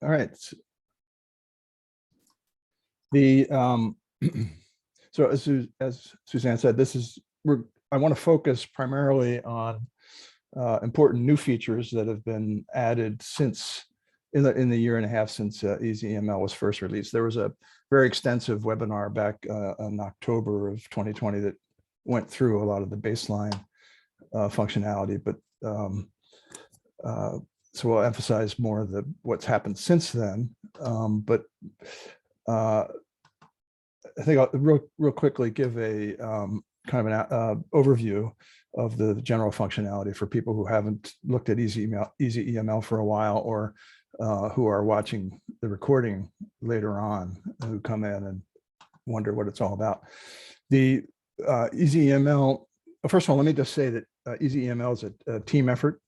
All right. The so as Suzanne said, I want to focus primarily on important new features that have been added since in the year and a half since ezEML was first released. There was a very extensive webinar back in October of 2020 that went through a lot of the baseline functionality, but so we'll emphasize more of what's happened since then. But I think I'll real quickly give a kind of an overview of the general functionality for people who haven't looked at ezEML for a while, or who are watching the recording later on, who come in and wonder what it's all about. The ezEML, first of all, let me just say that ezEML is a team effort.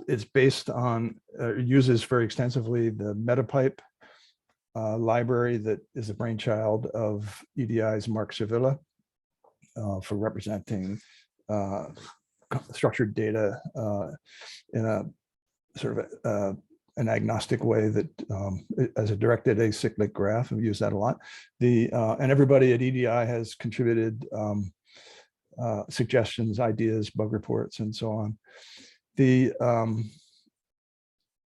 It's based on, uses very extensively the MetaPype library that is the brainchild of EDI's Mark Sevilla for representing structured data in a sort of an agnostic way that as a directed acyclic graph. I've used that a lot. And everybody at EDI has contributed suggestions, ideas, bug reports, and so on.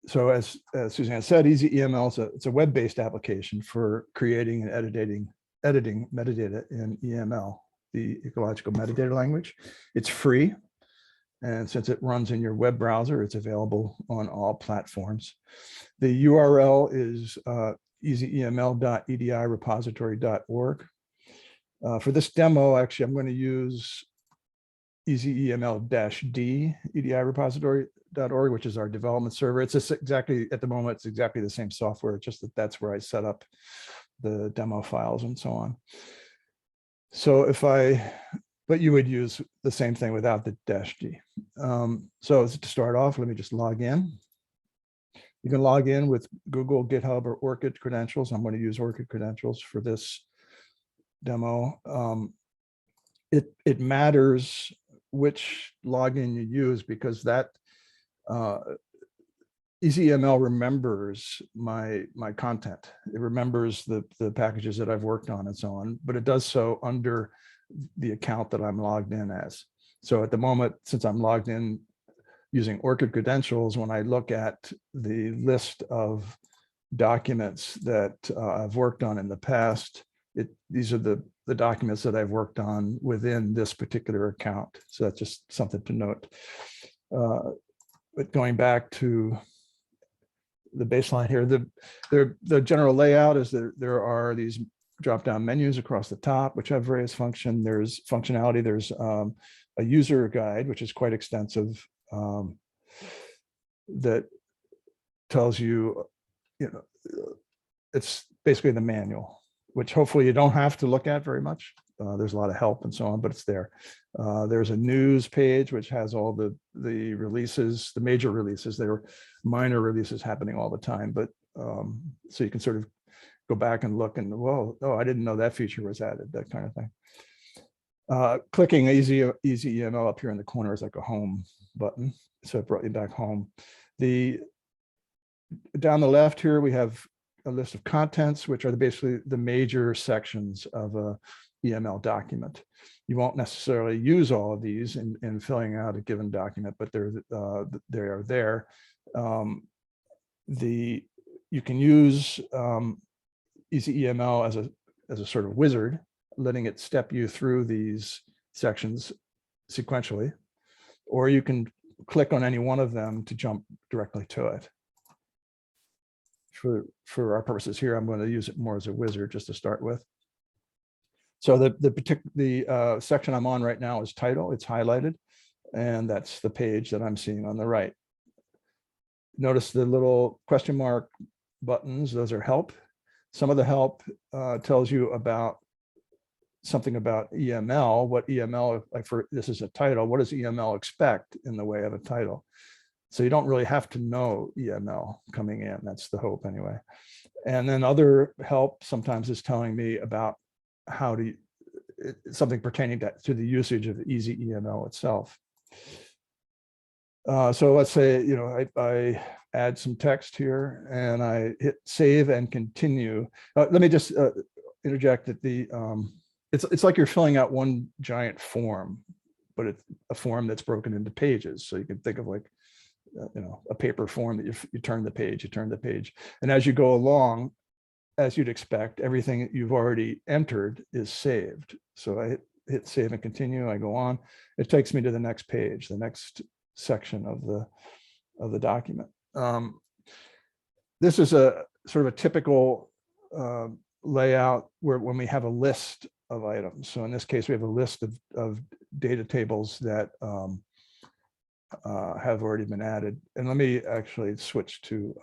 So as Suzanne said, ezEML it's a web-based application for creating and editing metadata in EML, the Ecological Metadata Language. It's free, and since it runs in your web browser, it's available on all platforms. The URL is ezeml.edirepository.org. For this demo, actually, I'm going to use ezeml-d edirepository.org, which is our development server. It's just exactly, at the moment, it's exactly the same software, just that's where I set up the demo files and so on. So but you would use the same thing without the -d. So to start off, let me just log in. You can log in with Google, GitHub, or Orchid credentials. I'm going to use Orchid credentials for this demo. It matters which login you use, because that ezEML remembers my content. It remembers the packages that I've worked on and so on, but it does so under the account that I'm logged in as. So at the moment, since I'm logged in using Orchid credentials, when I look at the list of documents that I've worked on in the past, these are the documents that I've worked on within this particular account. So that's just something to note. But going back to the baseline here, the general layout is that there are these drop-down menus across the top, which have various functionality. There's a user guide, which is quite extensive, that tells you, it's basically the manual, which hopefully you don't have to look at very much. There's a lot of help and so on, but it's there. There's a news page, which has all the releases, the major releases. There are minor releases happening all the time, but so you can sort of go back and look and, well, oh, I didn't know that feature was added, that kind of thing. Clicking ezEML up here in the corner is like a home button. So it brought you back home. Down the left here, we have a list of contents, which are basically the major sections of a EML document. You won't necessarily use all of these in filling out a given document, but they are there. You can use ezEML as a sort of wizard, letting it step you through these sections sequentially, or you can click on any one of them to jump directly to it. For our purposes here, I'm going to use it more as a wizard just to start with. So the section I'm on right now is title. It's highlighted, and that's the page that I'm seeing on the right. Notice the little question mark buttons. Those are help. Some of the help tells you about something about EML, what EML, like for this is a title, what does EML expect in the way of a title? So you don't really have to know EML coming in. That's the hope anyway. And then other help sometimes is telling me about how to, something pertaining to the usage of ezEML itself. So let's say, I add some text here, and I hit save and continue. Let me just interject that it's like you're filling out one giant form, but it's a form that's broken into pages. So you can think of like, a paper form that you turn the page, and as you go along, as you'd expect, everything that you've already entered is saved. So I hit save and continue. I go on. It takes me to the next page, the next section of the document. This is a sort of a typical layout where when we have a list of items. So in this case, we have a list of data tables that have already been added. And let me actually switch to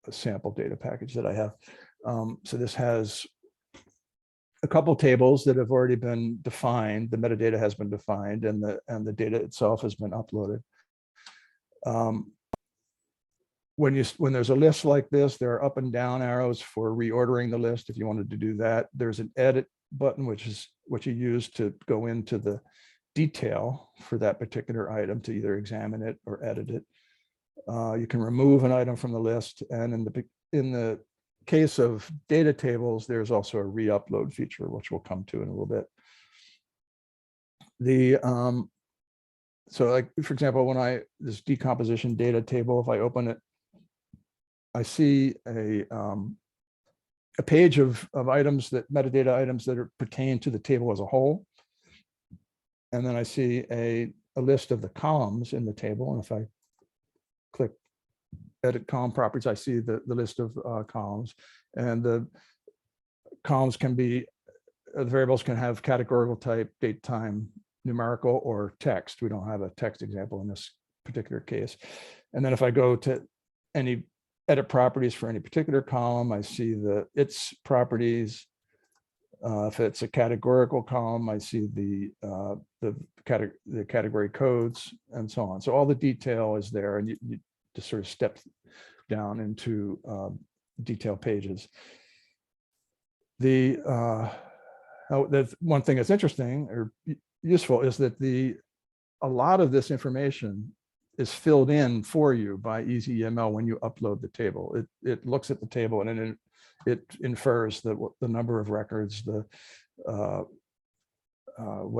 a sample data package that I have. So this has a couple tables that have already been defined. The metadata has been defined, and the data itself has been uploaded. When there's a list like this, there are up and down arrows for reordering the list. If you wanted to do that, there's an edit button, which is what you use to go into the detail for that particular item to either examine it or edit it. You can remove an item from the list, and in the case of data tables, there's also a re-upload feature, which we'll come to in a little bit. So like, for example, when this decomposition data table, if I open it, I see a page of items, metadata items that pertain to the table as a whole. And then I see a list of the columns in the table. And if I click edit column properties, I see the list of columns. And the columns can be, the variables can have categorical type, date, time, numerical, or text. We don't have a text example in this particular case. And then if I go to any edit properties for any particular column, I see its properties. If it's a categorical column, I see the category codes and so on. So all the detail is there, and you just sort of step down into detail pages. The one thing that's interesting or useful is that a lot of this information is filled in for you by ezEML when you upload the table. It looks at the table and then it infers the number of records, what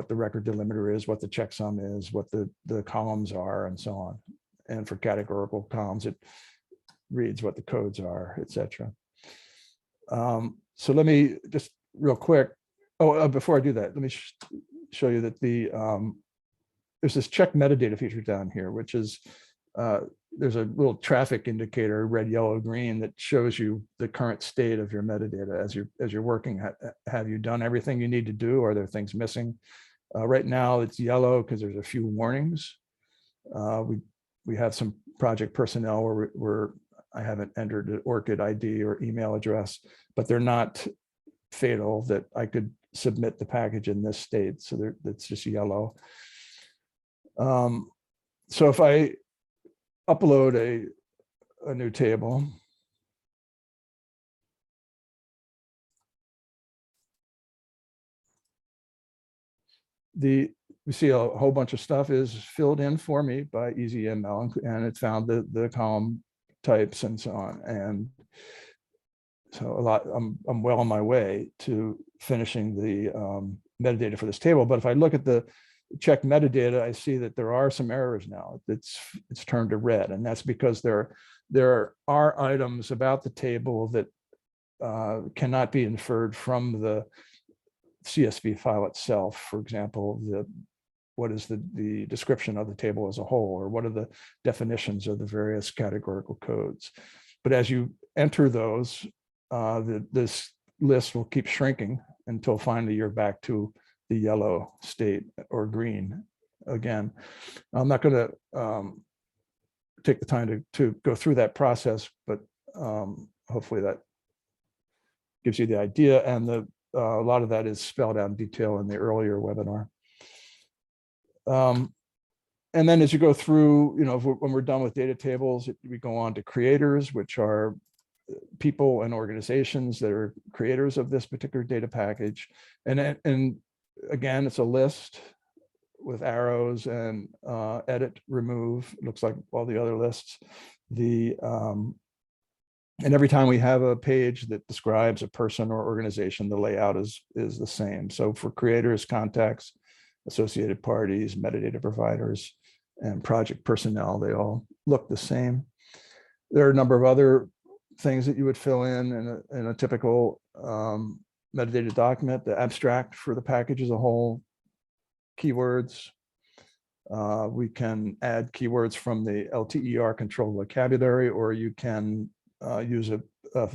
the record delimiter is, what the checksum is, what the columns are, and so on. And for categorical columns, it reads what the codes are, etc. So let me just real quick. Before I do that, let me show you that there's this check metadata feature down here, which is there's a little traffic indicator, red, yellow, green, that shows you the current state of your metadata as you're working. Have you done everything you need to do? Are there things missing? Right now it's yellow because there's a few warnings. We have some project personnel where I haven't entered an ORCID ID or email address, but they're not fatal that I could submit the package in this state. So that's just yellow. So if I upload a new table, we see a whole bunch of stuff is filled in for me by ezEML, and it found the column types and so on. And so I'm well on my way to finishing the metadata for this table. But if I look at the check metadata, I see that there are some errors now. It's turned to red, and that's because there are items about the table that cannot be inferred from the CSV file itself. For example, what is the description of the table as a whole, or what are the definitions of the various categorical codes. But as you enter those, this list will keep shrinking until finally you're back to the yellow state or green again. I'm not going to take the time to go through that process, but hopefully that gives you the idea. And a lot of that is spelled out in detail in the earlier webinar. And then as you go through, when we're done with data tables, we go on to creators, which are people and organizations that are creators of this particular data package. And again, it's a list with arrows and edit, remove. It looks like all the other lists. And every time we have a page that describes a person or organization, the layout is the same. So for creators, contacts, associated parties, metadata providers, and project personnel, they all look the same. There are a number of other things that you would fill in a typical metadata document. The abstract for the package as a whole, keywords. We can add keywords from the LTER controlled vocabulary, or you can use a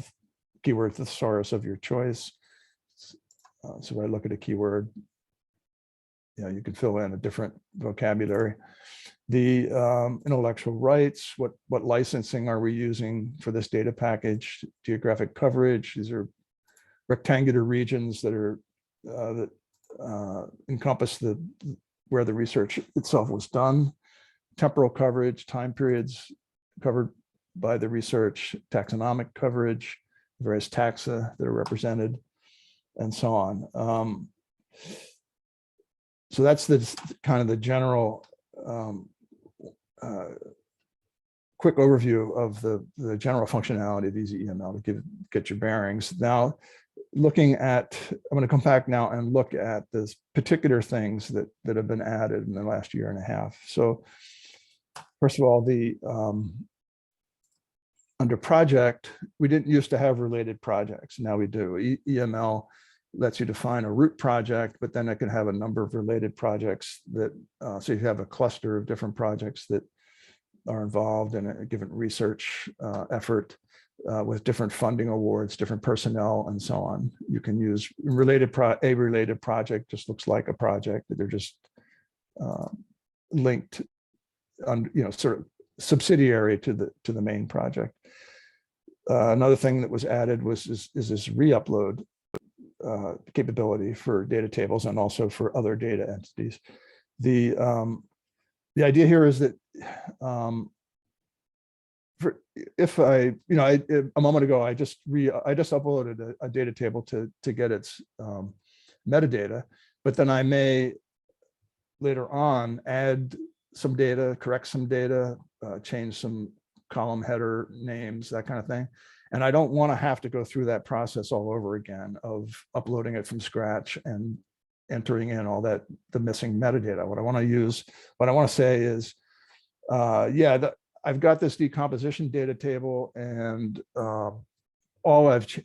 keyword thesaurus of your choice. So when I look at a keyword, you can fill in a different vocabulary. The intellectual rights, what licensing are we using for this data package? Geographic coverage, these are rectangular regions that are that encompass where the research itself was done. Temporal coverage, time periods covered by the research, taxonomic coverage, various taxa that are represented, and so on. So that's the kind of the general quick overview of the general functionality of ezEML to get your bearings. Now, looking at, I'm going to come back now and look at this particular things that have been added in the last year and a half. So first of all, under project, we didn't used to have related projects. Now we do. EML lets you define a root project, but then it can have a number of related projects that, so you have a cluster of different projects that are involved in a given research effort with different funding awards, different personnel, and so on. You can use a related project just looks like a project, that they're just linked on, sort of subsidiary to the main project. Another thing that was added is this re-upload capability for data tables and also for other data entities. The idea here is that if a moment ago I just uploaded a data table to get its metadata, but then I may later on add some data, correct some data, change some column header names, that kind of thing. And I don't want to have to go through that process all over again of uploading it from scratch and entering in all the missing metadata. What I want to say is, I've got this decomposition data table, and I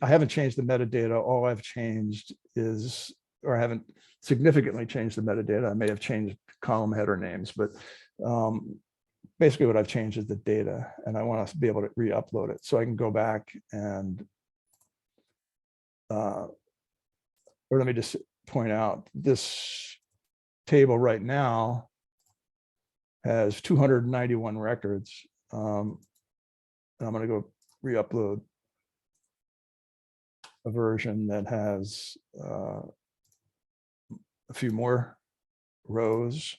haven't changed the metadata. All I've changed is, or I haven't significantly changed the metadata. I may have changed column header names, but basically what I've changed is the data, and I want to be able to re-upload it. So I can go back and, or let me just point out, this table right now has 291 records. And I'm going to go re-upload a version that has a few more rows.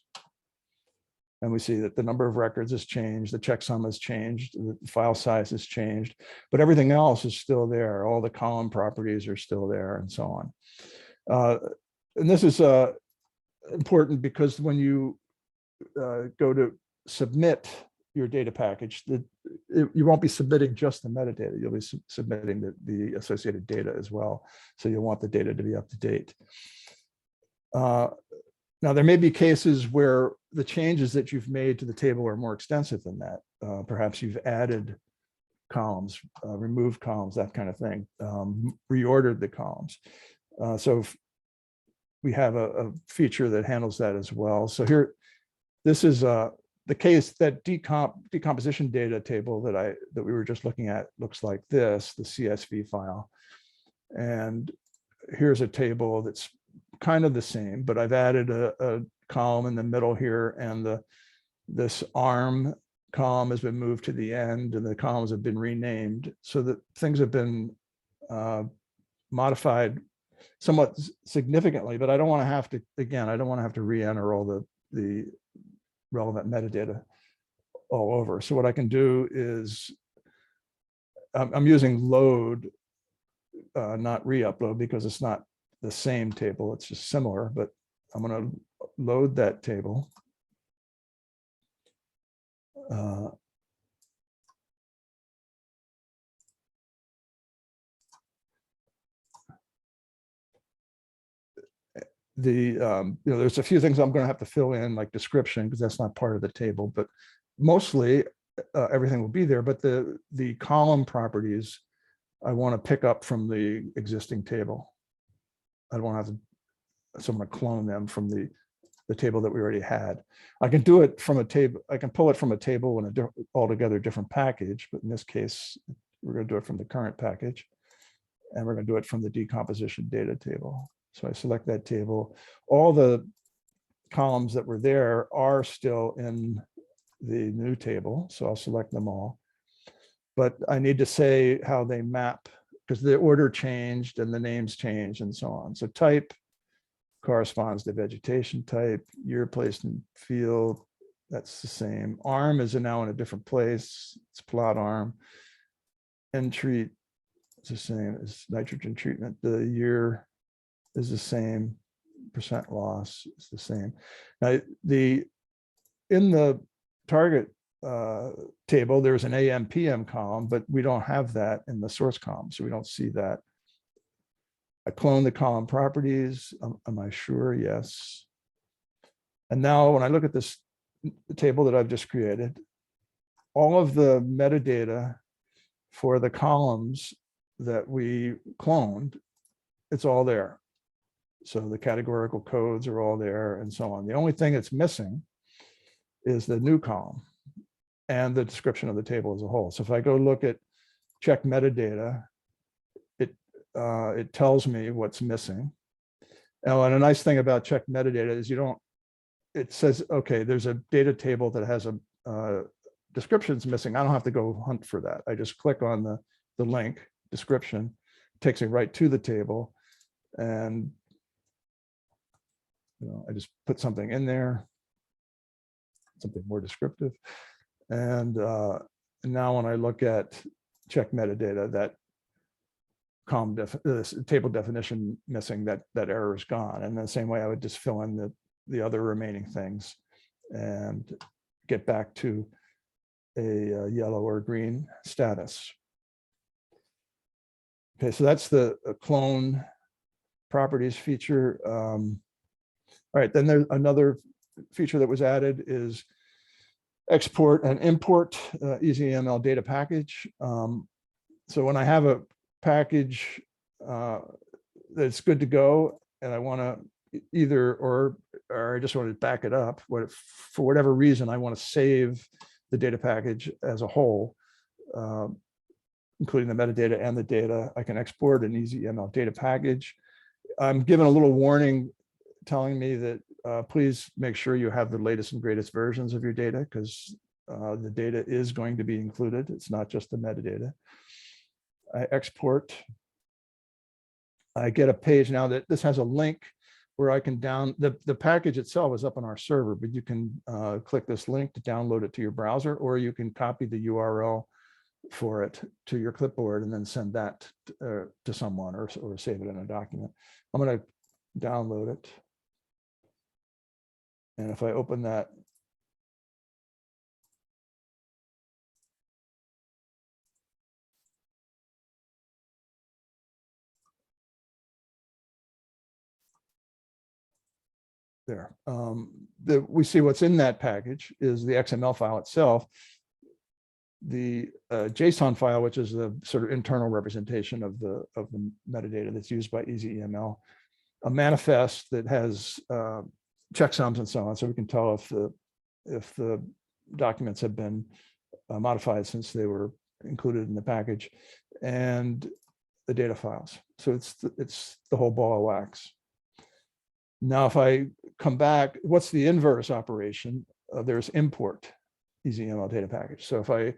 And we see that the number of records has changed, the checksum has changed, the file size has changed, but everything else is still there. All the column properties are still there, and so on. And this is important because when you go to submit your data package, you won't be submitting just the metadata, you'll be submitting the associated data as well. So you'll want the data to be up to date. Now, there may be cases where the changes that you've made to the table are more extensive than that. Perhaps you've added columns, removed columns, that kind of thing, reordered the columns. So we have a feature that handles that as well. So here, this is the case that decomposition data table that we were just looking at looks like this, the CSV file. And here's a table that's kind of the same, but I've added a column in the middle here, and this arm column has been moved to the end, and the columns have been renamed so that things have been modified somewhat significantly. But I don't want to have to, again, I don't want to have to re-enter all the relevant metadata all over. So what I can do is I'm using load, not re-upload, because it's not the same table, it's just similar, but I'm going to load that table. There's a few things I'm going to have to fill in, like description, because that's not part of the table, but mostly everything will be there. But the column properties I want to pick up from the existing table. I don't want to have to, so I'm going to clone them from the table that we already had. I can do it from a table. I can pull it from a table in a altogether different package, but in this case, we're going to do it from the current package, and we're going to do it from the decomposition data table. So I select that table. All the columns that were there are still in the new table, so I'll select them all. But I need to say how they map, because the order changed and the names changed and so on. So type corresponds to vegetation type, year, place, and field, that's the same. Arm is now in a different place, it's plot arm. Entreat is the same as nitrogen treatment. The year is the same, percent loss is the same. Now, in the target table, there's an AM/PM column, but we don't have that in the source column, so we don't see that. I clone the column properties. Am I sure? Yes. And now when I look at this table that I've just created, all of the metadata for the columns that we cloned, it's all there. So the categorical codes are all there and so on. The only thing that's missing is the new column and the description of the table as a whole. So if I go look at check metadata, it tells me what's missing. Now, and a nice thing about check metadata is it says, okay, there's a data table that has a description's missing. I don't have to go hunt for that. I just click on the link description, takes me right to the table, and I just put something in there, something more descriptive. And now when I look at check metadata, that table definition missing, that error is gone. And the same way I would just fill in the other remaining things and get back to a yellow or green status. Okay, so that's the clone properties feature. All right, then there's another feature that was added is export and import ezEML data package. So when I have a package that's good to go, and I want to either or I just want to back it up, for whatever reason I want to save the data package as a whole, including the metadata and the data, I can export an ezEML data package. I'm given a little warning telling me that please make sure you have the latest and greatest versions of your data, because the data is going to be included. It's not just the metadata. I export. I get a page now that this has a link where I can the package itself is up on our server, but you can click this link to download it to your browser, or you can copy the URL for it to your clipboard and then send that to someone, or save it in a document. I'm going to download it. And if I open that, there, we see what's in that package is the XML file itself, the JSON file, which is the sort of internal representation of the metadata that's used by ezEML, a manifest that has checksums and so on, so we can tell if the documents have been modified since they were included in the package, and the data files. So it's the whole ball of wax. Now, if I come back, what's the inverse operation? There's import ezEML data package. So if I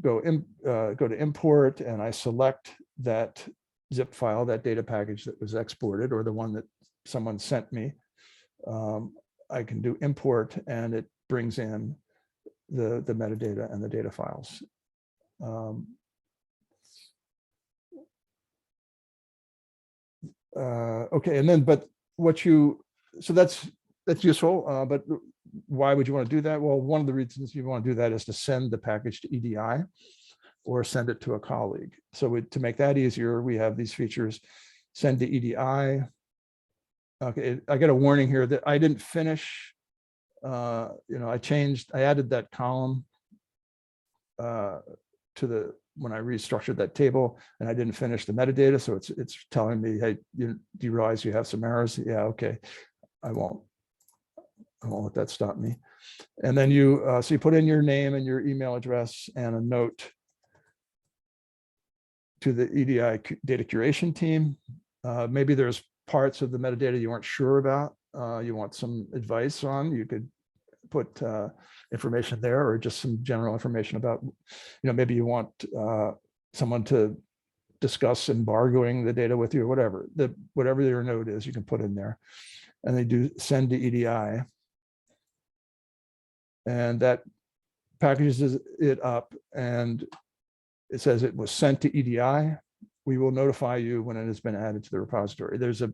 go to import and I select that zip file, that data package that was exported, or the one that someone sent me, I can do import, and it brings in the metadata and the data files. Okay, and then, but so that's that's useful, but why would you want to do that? Well, one of the reasons you want to do that is to send the package to EDI or send it to a colleague. So to make that easier, we have these features, send to EDI. Okay, I get a warning here that I didn't finish, I added that column when I restructured that table, and I didn't finish the metadata. So it's telling me, hey, do you realize you have some errors? Yeah, okay, I won't let that stop me. And then so you put in your name and your email address and a note to the EDI data curation team. Maybe there's parts of the metadata you weren't sure about, you want some advice on, you could put information there, or just some general information about, maybe you want someone to discuss embargoing the data with you, or whatever your note is, you can put in there. And they do send to EDI. And that packages it up, and it says it was sent to EDI. We will notify you when it has been added to the repository. There's a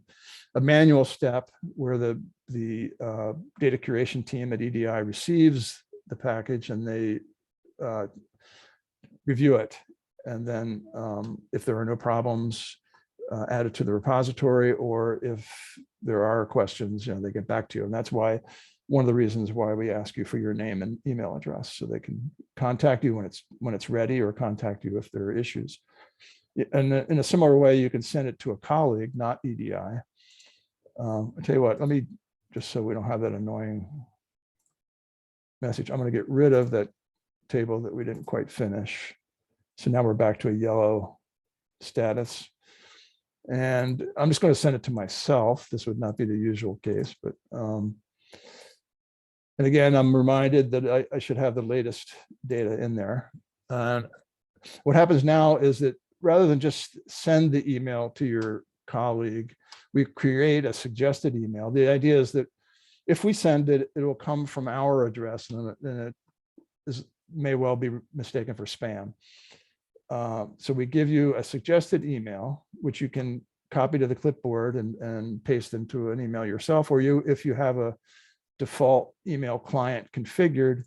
manual step where the data curation team at EDI receives the package, and they review it. And then if there are no problems, add it to the repository, or if there are questions, they get back to you. And that's one of the reasons why we ask you for your name and email address, so they can contact you when it's ready, or contact you if there are issues. And in a similar way, you can send it to a colleague, not EDI. I'll tell you what, let me, just so we don't have that annoying message, I'm going to get rid of that table that we didn't quite finish. So now we're back to a yellow status. And I'm just going to send it to myself. This would not be the usual case, but and again, I'm reminded that I should have the latest data in there. What happens now is that rather than just send the email to your colleague, we create a suggested email. The idea is that if we send it, it will come from our address, and then it may well be mistaken for spam. So we give you a suggested email, which you can copy to the clipboard and paste into an email yourself, or if you have a default email client configured,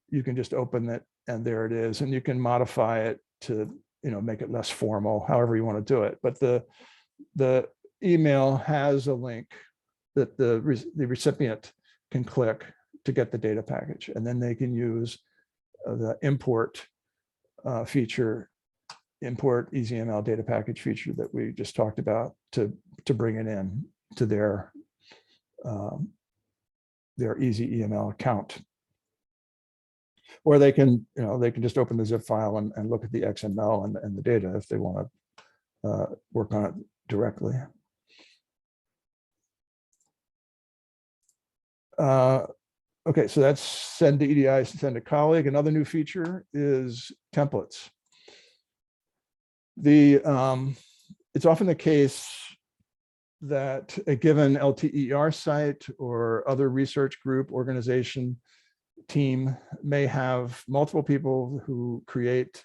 you can just open it, and there it is. And you can modify it to make it less formal, however you want to do it. But the email has a link that the recipient can click to get the data package, and then they can use the import feature, import ezEML data package feature that we just talked about, to bring it in to their ezEML account. Or they can just open the zip file and look at the XML and the data if they want to work on it directly. Okay, so that's send to EDI, send to colleague. Another new feature is templates. It's often the case that a given LTER site or other research group, organization, team may have multiple people who create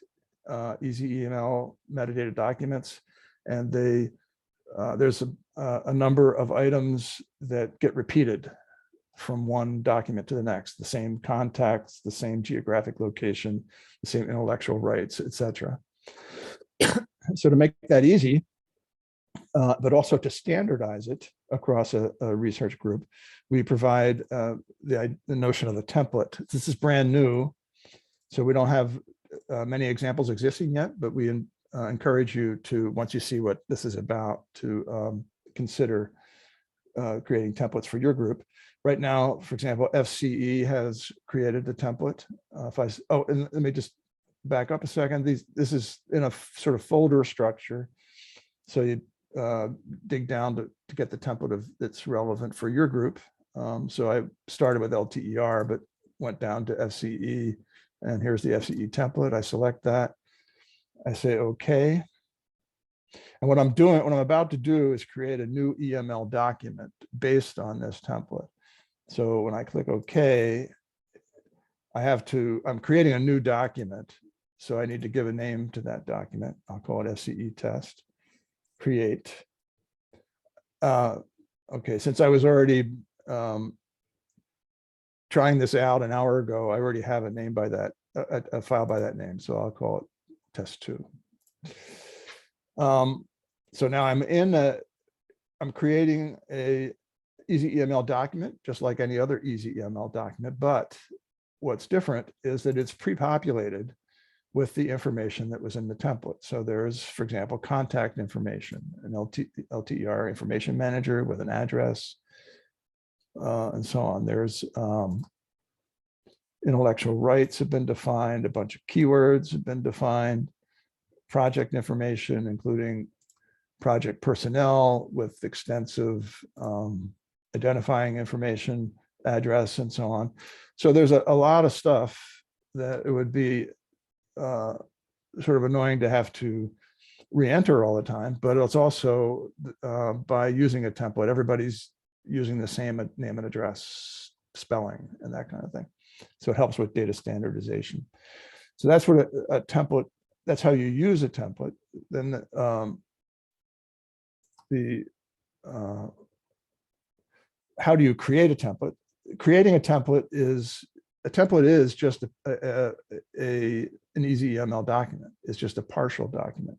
ezEML metadata documents, and there's a number of items that get repeated from one document to the next, the same contacts, the same geographic location, the same intellectual rights, etc. So to make that easy, but also to standardize it across a research group, we provide the notion of a template. This is brand new, so we don't have many examples existing yet, but we encourage you to, once you see what this is about, to consider creating templates for your group. Right now, for example, FCE has created a template. And let me just back up a second. This is in a sort of folder structure. So you dig down to get the template that's relevant for your group. So I started with LTER, but went down to FCE, and here's the FCE template. I select that. I say okay. And what I'm about to do is create a new EML document based on this template. So when I click OK, I'm creating a new document. So I need to give a name to that document. I'll call it FCE test, create. Okay, since I was already trying this out an hour ago. I already have a name by that, a file by that name. So I'll call it test2. So now I'm creating a ezEML document, just like any other ezEML document. But what's different is that it's pre-populated with the information that was in the template. So there's, for example, contact information, an LTER information manager with an address, and so on. There's intellectual rights have been defined, a bunch of keywords have been defined, project information, including project personnel with extensive identifying information, address, and so on. So there's a lot of stuff that it would be sort of annoying to have to re-enter all the time, but it's also by using a template, everybody's using the same name and address, spelling, and that kind of thing. So it helps with data standardization. So that's what a template, that's how you use a template. Then how do you create a template? Creating a template is just an ezEML document. It's just a partial document.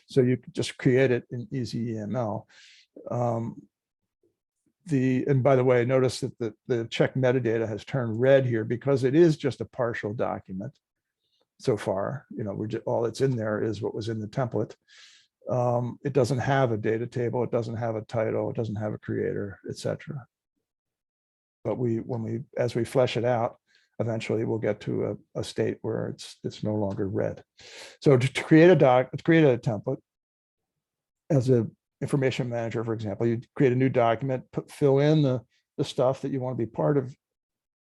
So you just create it in ezEML. And by the way, notice that the check metadata has turned red here because it is just a partial document so far. You know, all that's in there is what was in the template. It doesn't have a data table. It doesn't have a title. It doesn't have a creator, etc. But as we flesh it out, eventually we'll get to a state where it's no longer red. So to create a template as a information manager, for example, you create a new document, fill in the stuff that you want to be part of,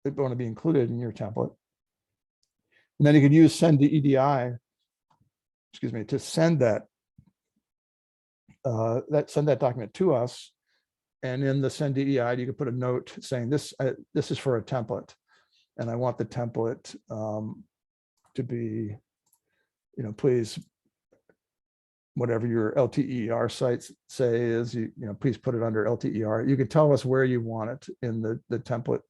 that want to be included in your template. And then you can use send to EDI, to send that document to us. And in the send to EDI, you can put a note saying this is for a template, and I want the template to be, please, whatever your LTER sites say is, please put it under LTER. You can tell us where you want it in the template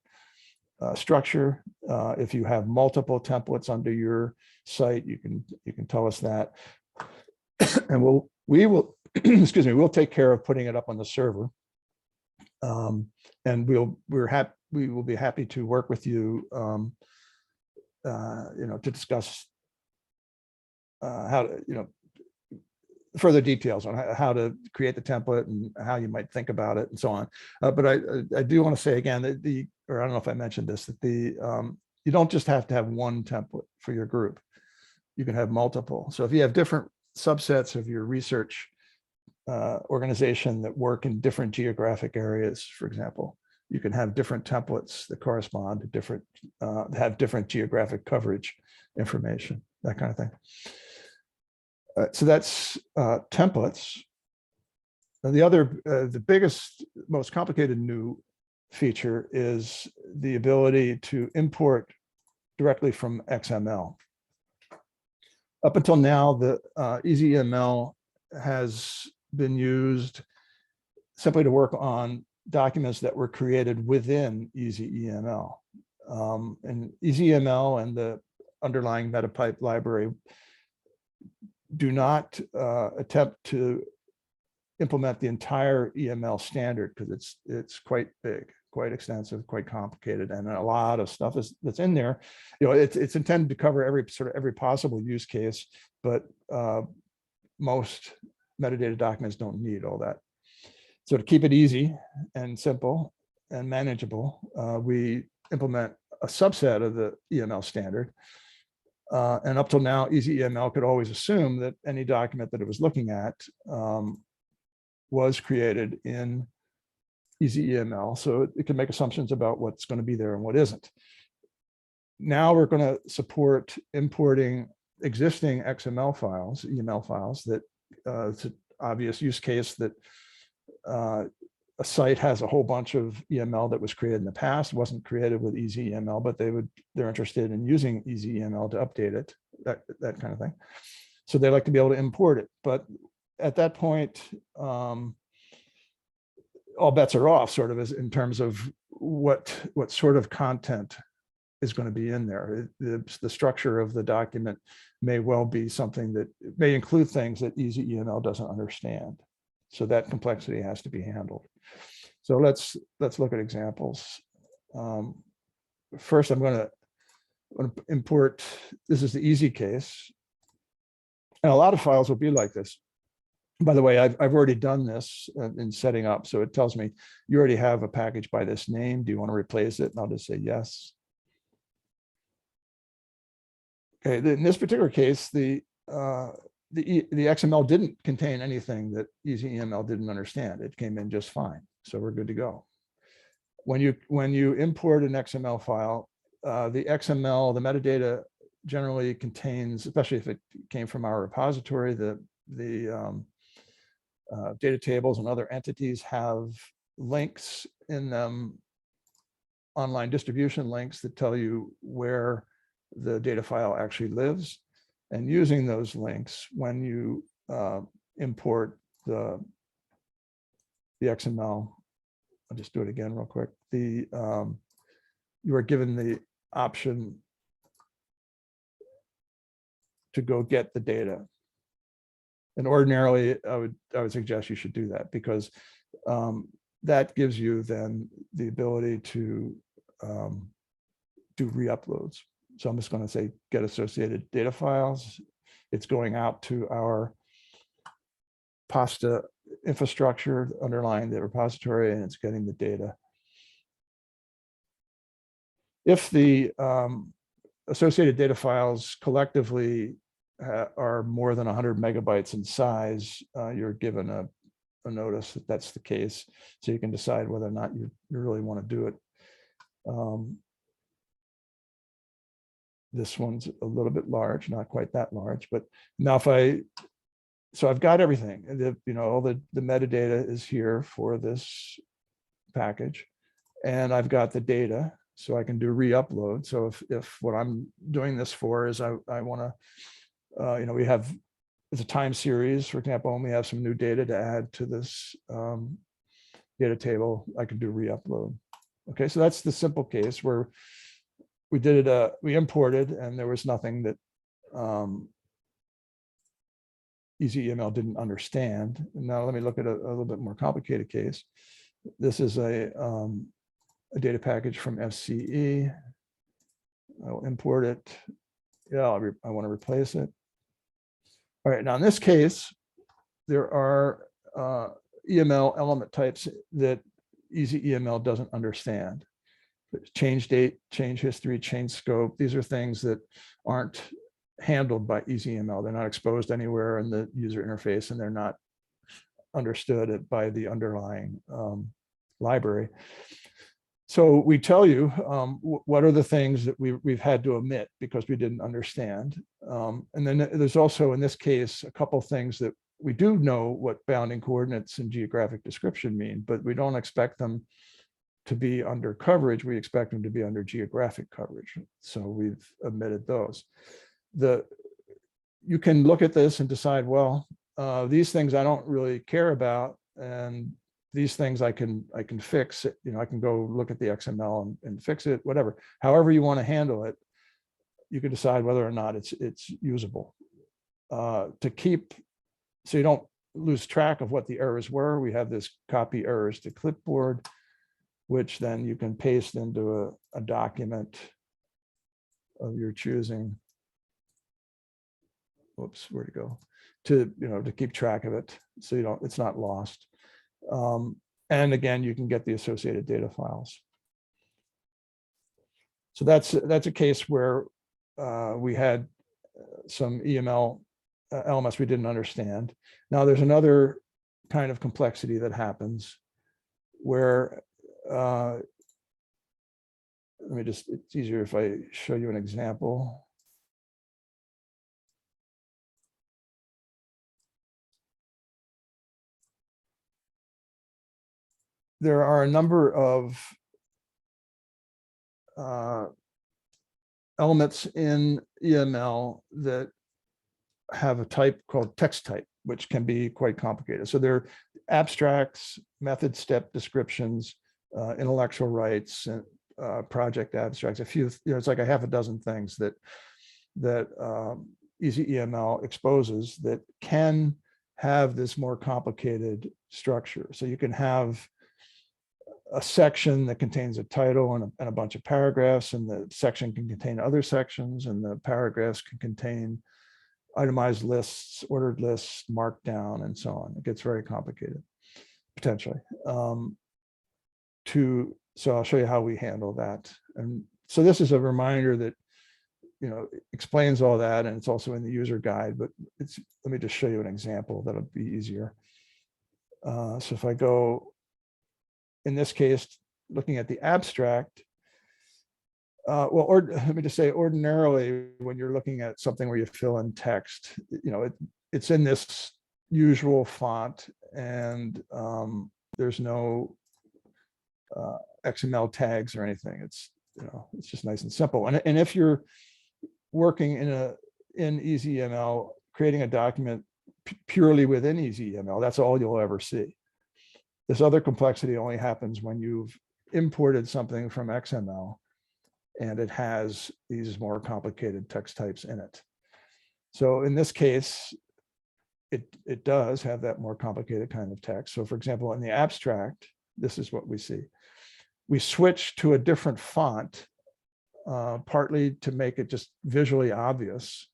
structure. If you have multiple templates under your site, you can tell us that, and we will we'll take care of putting it up on the server. And we will be happy to work with you, to discuss how to, further details on how to create the template and how you might think about it and so on. But I do want to say again that or I don't know if I mentioned this, that you don't just have to have one template for your group. You can have multiple. So if you have different subsets of your research organization that work in different geographic areas, for example, you can have different templates that correspond to different, have different geographic coverage information, that kind of thing. So that's templates. And the biggest, most complicated new feature is the ability to import directly from XML. Up until now, the ezEML has been used simply to work on documents that were created within ezEML. And ezEML and the underlying MetaPipe library do not attempt to implement the entire EML standard, because it's quite big, quite extensive, quite complicated, and a lot of stuff that's in there. It's intended to cover every possible use case, but most metadata documents don't need all that. So to keep it easy and simple and manageable, we implement a subset of the EML standard. And up till now, ezEML could always assume that any document that it was looking at was created in ezEML. So it can make assumptions about what's going to be there and what isn't. Now we're going to support importing existing XML files, EML files, that it's an obvious use case that a site has a whole bunch of EML that was created in the past, wasn't created with ezEML, but they're interested in using ezEML to update it, that kind of thing. So they like to be able to import it. But at that point, all bets are off, sort of, as in terms of what sort of content is going to be in there. The structure of the document may well be something that may include things that ezEML doesn't understand. So that complexity has to be handled. So let's look at examples. First, I'm going to import, this is the easy case. And a lot of files will be like this. By the way, I've already done this in setting up. So it tells me you already have a package by this name. Do you want to replace it? And I'll just say yes. Okay, in this particular case, the XML didn't contain anything that ezEML didn't understand. It came in just fine. So we're good to go. When you import an XML file, the XML, the metadata generally contains, especially if it came from our repository, the data tables and other entities have links in them, online distribution links that tell you where the data file actually lives. And using those links, when you import the XML, I'll just do it again real quick. You are given the option to go get the data. And ordinarily, I would suggest you should do that, because that gives you then the ability to do re-uploads. So I'm just going to say get associated data files. It's going out to our PASTA infrastructure underlying the repository, and it's getting the data. If the associated data files collectively are more than 100 megabytes in size, you're given a notice that that's the case. So you can decide whether or not you really want to do it. This one's a little bit large, not quite that large, but now so I've got everything. All the metadata is here for this package, and I've got the data, so I can do re-upload. So if what I'm doing this for is I want to, we have, it's a time series, for example, and we have some new data to add to this data table, I can do re-upload. Okay, so that's the simple case where we did it, we imported, and there was nothing that ezEML didn't understand. Now let me look at a little bit more complicated case. This is a data package from FCE. I'll import it. Yeah, I want to replace it. All right, now in this case, there are EML element types that ezEML doesn't understand. Change date, change history, change scope. These are things that aren't handled by ezEML. They're not exposed anywhere in the user interface, and they're not understood by the underlying library. So we tell you what are the things that we've had to omit because we didn't understand. And then there's also, in this case, a couple things that we do know what bounding coordinates and geographic description mean, but we don't expect them to be under coverage. We expect them to be under geographic coverage. So we've omitted those. You can look at this and decide, well, these things I don't really care about, and these things I can fix. I can go look at the XML and fix it, whatever. However you want to handle it, you can decide whether or not it's usable. To keep, so you don't lose track of what the errors were, we have this copy errors to clipboard, which then you can paste into a document of your choosing. Whoops, where'd it go? To keep track of it, so it's not lost. And again, you can get the associated data files. So that's a case where we had some EML elements we didn't understand. Now there's another kind of complexity that happens where it's easier if I show you an example. There are a number of elements in EML that have a type called TexType, which can be quite complicated. So abstracts, method step descriptions, intellectual rights, and project abstracts. A few, it's like a half a dozen things that ezEML exposes that can have this more complicated structure. So you can have a section that contains a title and a bunch of paragraphs, and the section can contain other sections, and the paragraphs can contain itemized lists, ordered lists, markdown, and so on. It gets very complicated, potentially. So I'll show you how we handle that. And so this is a reminder that, explains all that, and it's also in the user guide, but let me just show you an example that'll be easier. So if I go, in this case, looking at the abstract, let me just say, ordinarily, when you're looking at something where you fill in text, it's in this usual font, and there's no XML tags or anything. It's just nice and simple. And if you're working in ezEML, creating a document purely within ezEML, that's all you'll ever see. This other complexity only happens when you've imported something from XML and it has these more complicated text types in it. So in this case, it does have that more complicated kind of text. So for example, in the abstract, this is what we see. We switch to a different font, partly to make it just visually obvious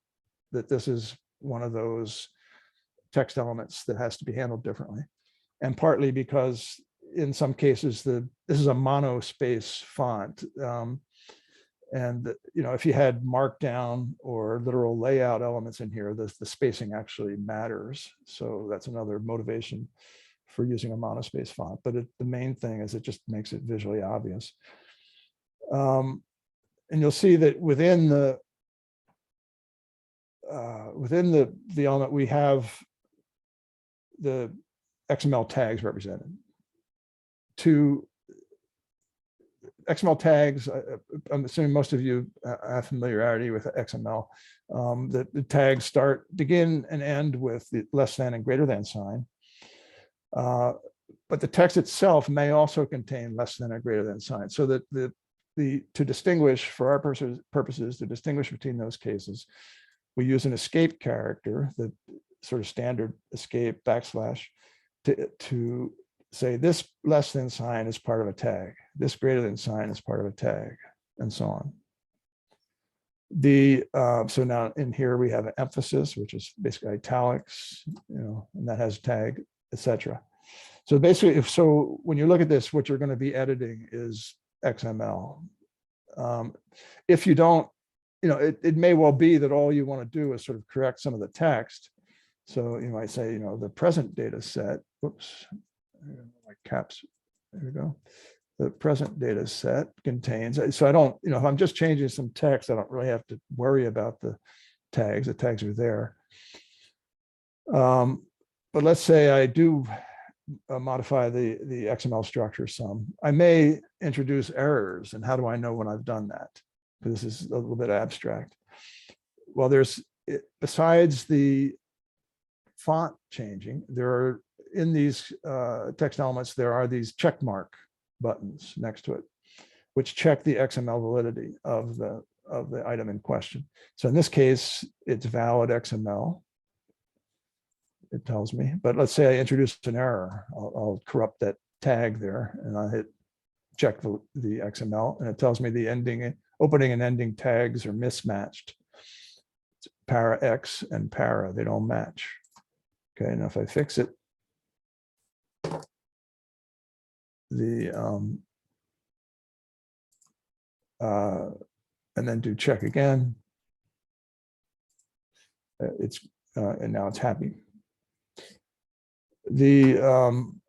that this is one of those text elements that has to be handled differently. And partly because in some cases, this is a monospace font. And if you had markdown or literal layout elements in here, the spacing actually matters. So that's another motivation for using a monospace font. But the main thing is it just makes it visually obvious. And you'll see that within the element, we have the XML tags represented. Two XML tags, I'm assuming most of you have familiarity with XML. The tags begin and end with the less than and greater than sign. But the text itself may also contain less than or greater than sign. So that to distinguish, for our purposes, to distinguish between those cases, we use an escape character, the sort of standard escape backslash, to say this less than sign is part of a tag, this greater than sign is part of a tag, and so on. So now in here we have an emphasis, which is basically italics, and that has a tag, etc. So basically, when you look at this, what you're going to be editing is XML. If you don't, it may well be that all you want to do is sort of correct some of the text. So you might say, the present data set, whoops, like caps, there we go. The present data set contains, so I don't, if I'm just changing some text, I don't really have to worry about the tags are there. But let's say I do modify the XML structure some. I may introduce errors, and how do I know when I've done that? Because this is a little bit abstract. Well, besides the font changing, there are, in these text elements, there are these check mark buttons next to it, which check the XML validity of the item in question. So in this case, it's valid XML. It tells me, but let's say I introduce an error. I'll corrupt that tag there, and I hit check the XML, and it tells me the opening and ending tags are mismatched. It's para X and para, they don't match. Okay, and if I fix it, and then do check again, and now it's happy. And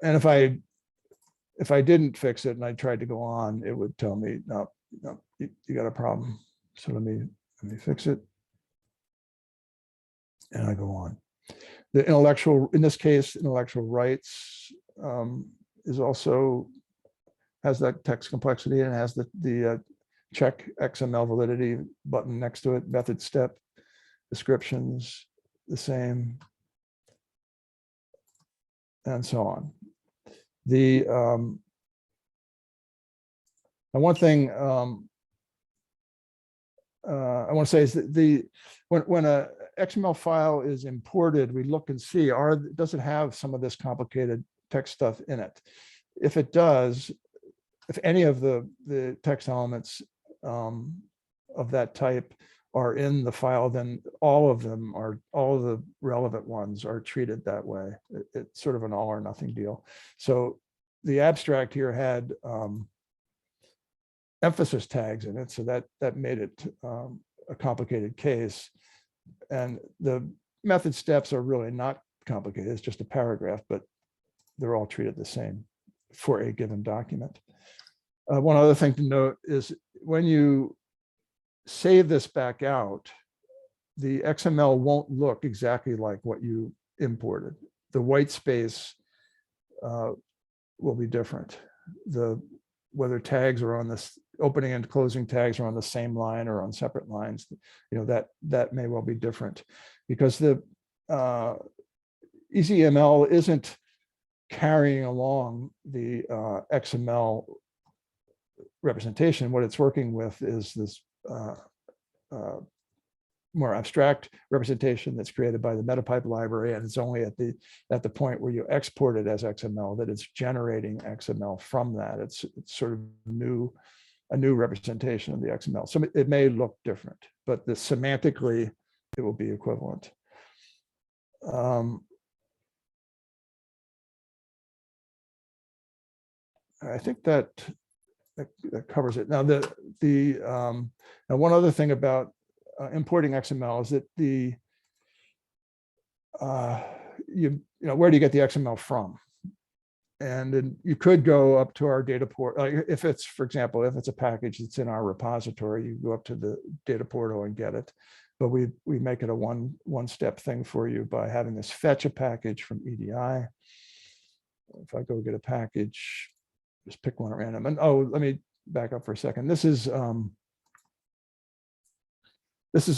if I didn't fix it and I tried to go on, it would tell me, no, you got a problem. So let me fix it, and I go on. In this case, intellectual rights is also has that text complexity, and has the check XML validity button next to it. Method step descriptions, the same. and so on. The and one thing I want to say is that when a XML file is imported, we look and see, does it have some of this complicated text stuff in it? If it does, if any of the text elements of that type are in the file, then all of the relevant ones are treated that way. It's sort of an all or nothing deal. So the abstract here had emphasis tags in it, so that made it a complicated case. And the method steps are really not complicated. It's just a paragraph, but they're all treated the same for a given document. One other thing to note is when you save this back out, the XML won't look exactly like what you imported. The white space will be different. Whether tags are on this opening and closing tags are on the same line or on separate lines, that may well be different, because the ezEML isn't carrying along the XML representation. What it's working with is this more abstract representation that's created by the MetaPipe library, and it's only at the point where you export it as XML that it's generating XML from that. It's sort of a new representation of the XML. So it may look different, but semantically it will be equivalent. I think that covers it. Now now one other thing about importing XML is that where do you get the XML from? And then you could go up to our data port. If it's, for example, if it's a package that's in our repository, you go up to the data portal and get it. But we make it a one-step thing for you by having this fetch a package from EDI. If I go get a package, just pick one at random. And let me back up for a second. This is a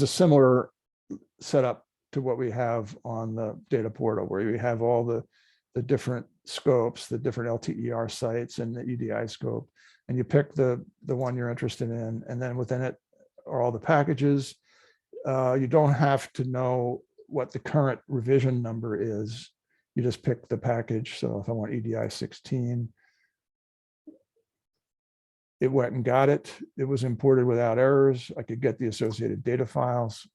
similar setup to what we have on the data portal, where we have all the different scopes, the different LTER sites and the EDI scope, and you pick the one you're interested in, and then within it are all the packages. You don't have to know what the current revision number is. You just pick the package. So if I want EDI 16, it went and got it. It was imported without errors. I could get the associated data files.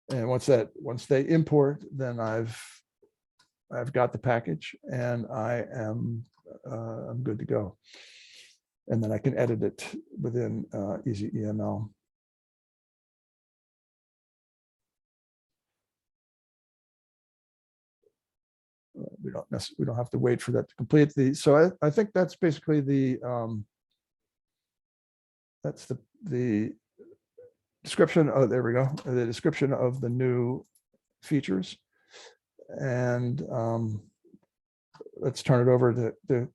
And once they import, then I've got the package and I'm good to go. And then I can edit it within ezEML. We don't have to wait for that to complete so I think that's basically that's the description. Oh, there we go. The description of the new features. And let's turn it over to the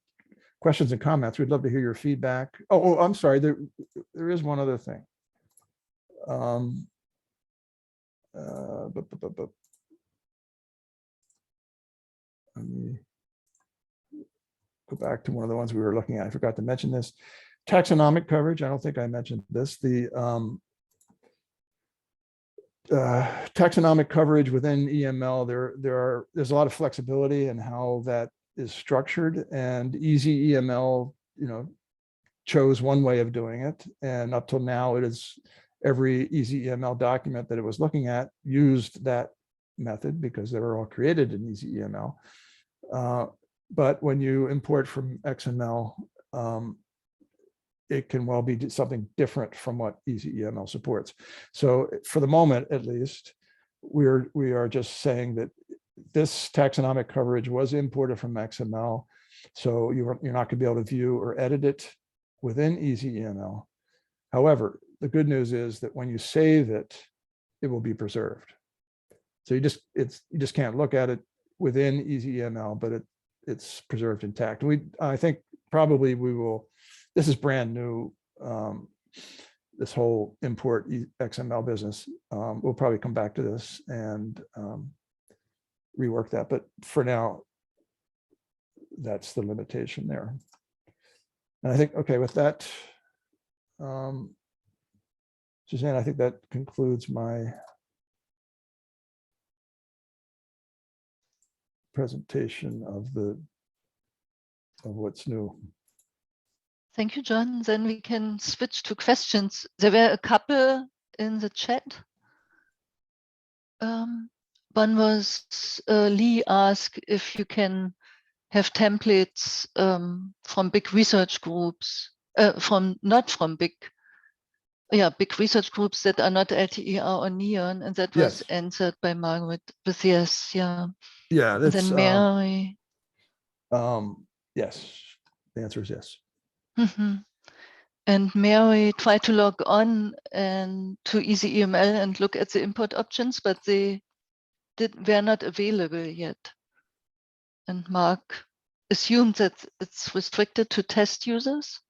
questions and comments. We'd love to hear your feedback. Oh, I'm sorry. There is one other thing. Let me go back to one of the ones we were looking at. I forgot to mention this. Taxonomic coverage. I don't think I mentioned this. The taxonomic coverage within EML, there's a lot of flexibility in how that is structured, and ezEML, chose one way of doing it, and up till now, it is every ezEML document that it was looking at used that method because they were all created in ezEML. But when you import from XML, it can well be something different from what ezEML supports. So for the moment, at least, we are just saying that this taxonomic coverage was imported from XML. So you're not going to be able to view or edit it within ezEML. However, the good news is that when you save it, it will be preserved. So you just can't look at it within ezEML, but it's preserved intact. I think probably we will this is brand new. This whole import XML business. We'll probably come back to this and rework that. But for now, that's the limitation there. And I think, okay, with that, Suzanne, I think that concludes my presentation of what's new. Thank you, John. Then we can switch to questions. There were a couple in the chat. One was Lee asked if you can have templates from big research groups, big research groups that are not LTER or NEON, and that was answered by Margaret with yes, yeah. Yeah, that's and then Mary. Yes, the answer is yes. Mm-hmm. And Mary tried to log on and to ezEML and look at the import options, but they were not available yet. And Mark assumed that it's restricted to test users.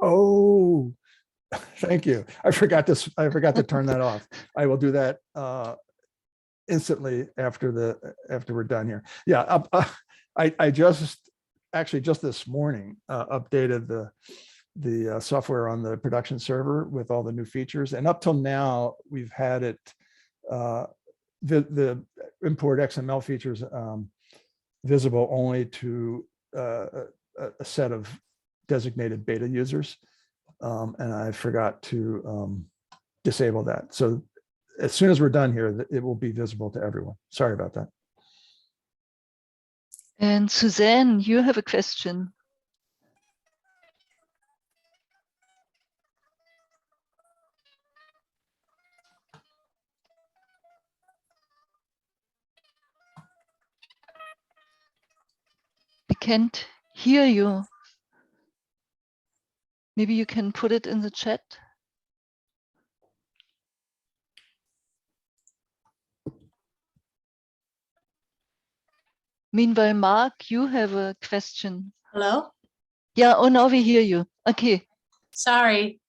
Oh, thank you. I forgot to turn that off. I will do that instantly after we're done here. Yeah, I just this morning updated the software on the production server with all the new features, and up till now we've had it the import XML features visible only to a set of designated beta users, and I forgot to disable that. So as soon as we're done here, it will be visible to everyone. Sorry about that. And Suzanne, you have a question. We can't hear you. Maybe you can put it in the chat. Meanwhile, Mark, you have a question. Hello? Yeah, oh, now we hear you. Okay. Sorry.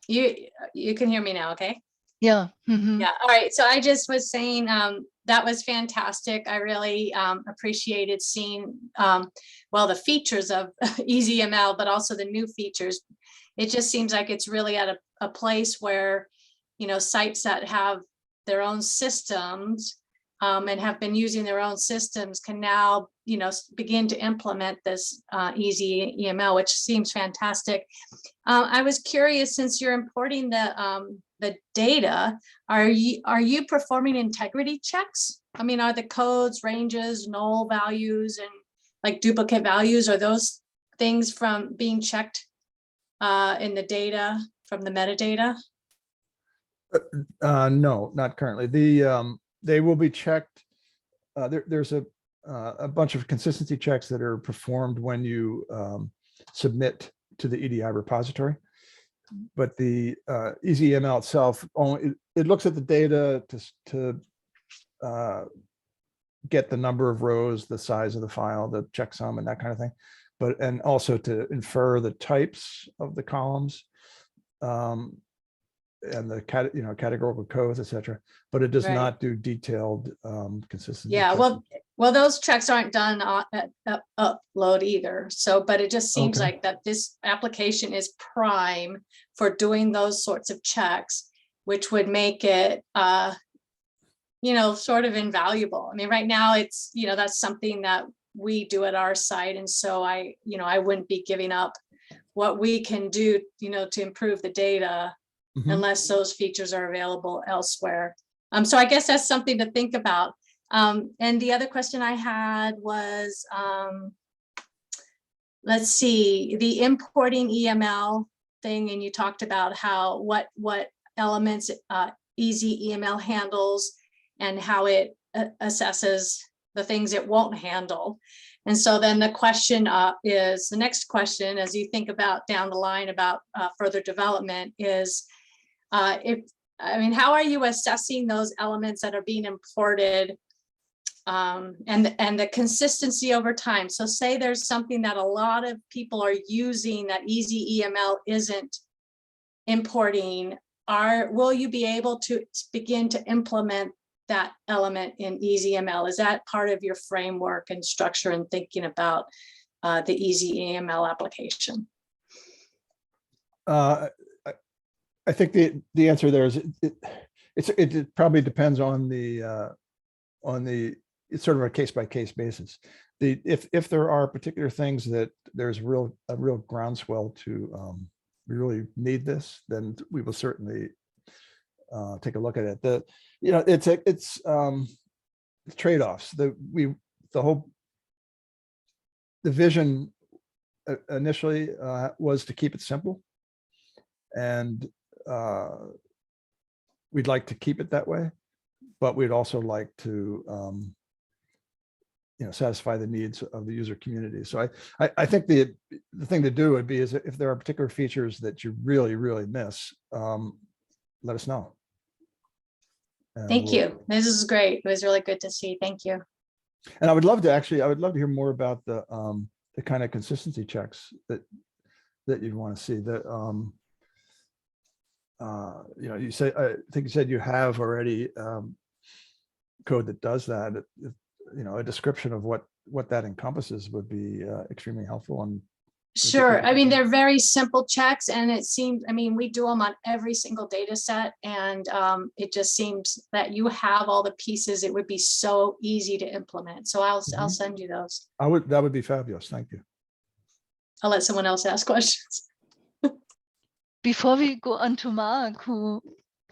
You can hear me now, okay? Yeah. Mm-hmm. Yeah, all right. So I just was saying that was fantastic. I really appreciated seeing, well, the features of ezEML, but also the new features. It just seems like it's really at a place where, you know, sites that have their own systems and have been using their own systems can now, you know, begin to implement this ezEML, which seems fantastic. I was curious, since you're importing the data, are you performing integrity checks? I mean, are the codes, ranges, null values, and like duplicate values, are those things from being checked in the data from the metadata? No, not currently. They will be checked. There's a bunch of consistency checks that are performed when you submit to the EDI repository. But the ezEML itself, it looks at the data to get the number of rows, the size of the file, the checksum, and that kind of thing. And also to infer the types of the columns and the categorical codes, etc. But it does not do detailed consistency. Yeah, well, those checks aren't done at upload either. So, but it just seems like that this application is prime for doing those sorts of checks, which would make it, you know, sort of invaluable. I mean, right now it's, you know, that's something that we do at our site. And so I wouldn't be giving up what we can do, you know, to improve the data unless those features are available elsewhere. So I guess that's something to think about. And the other question I had was, let's see, the importing EML thing, and you talked about how what elements ezEML handles and how it assesses the things it won't handle. And so then the question is, the next question, as you think about down the line about further development, is how are you assessing those elements that are being imported and the consistency over time. So say there's something that a lot of people are using that ezEML isn't importing, will you be able to begin to implement that element in ezEML? Is that part of your framework and structure and thinking about the ezEML application? I think the answer there is it probably depends on it's sort of a case-by-case basis. If there are particular things that there's a real groundswell to we really need this, then we will certainly take a look at it. It's trade-offs. The vision initially was to keep it simple, and we'd like to keep it that way, but we'd also like to satisfy the needs of the user community. So I think the thing to do would be is if there are particular features that you really miss, let us know. And Thank you. This is great. It was really good to see. Thank you. And I would love to hear more about the kind of consistency checks that you'd want to see. That you say, I think you said you have already code that does that. A description of what that encompasses would be extremely helpful. And sure. I mean, they're very simple checks, and it seems, we do them on every single data set, and it just seems that you have all the pieces. It would be so easy to implement. So I'll send you those. That would be fabulous. Thank you. I'll let someone else ask questions. Before we go on to Mark, who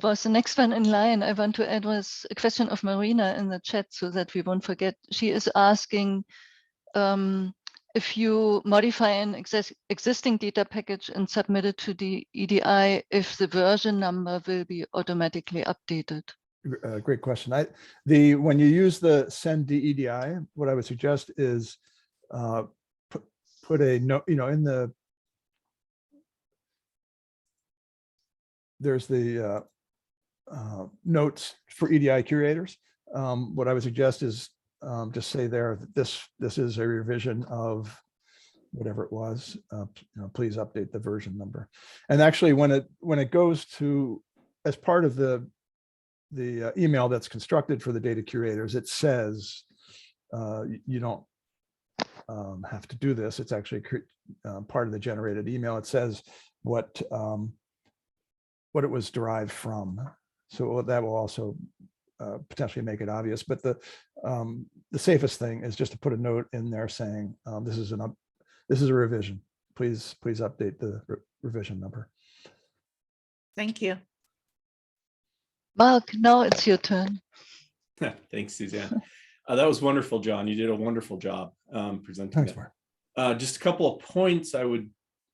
was the next one in line, I want to address a question of Marina in the chat so that we won't forget. She is asking if you modify an existing data package and submit it to the EDI, if the version number will be automatically updated. Great question. When you use the send DEDI, what I would suggest is put a note, in the there's the notes for EDI curators. What I would suggest is just say there that this is a revision of whatever it was. Please update the version number. And actually, when it goes to as part of the email that's constructed for the data curators, it says you don't have to do this. It's actually part of the generated email. It says what it was derived from. So that will also potentially make it obvious. But the safest thing is just to put a note in there saying this is a revision. Please update the revision number. Thank you. Mark, now it's your turn. Thanks, Suzanne. That was wonderful, John. You did a wonderful job presenting. Thanks, that. Mark. Just a couple of points I would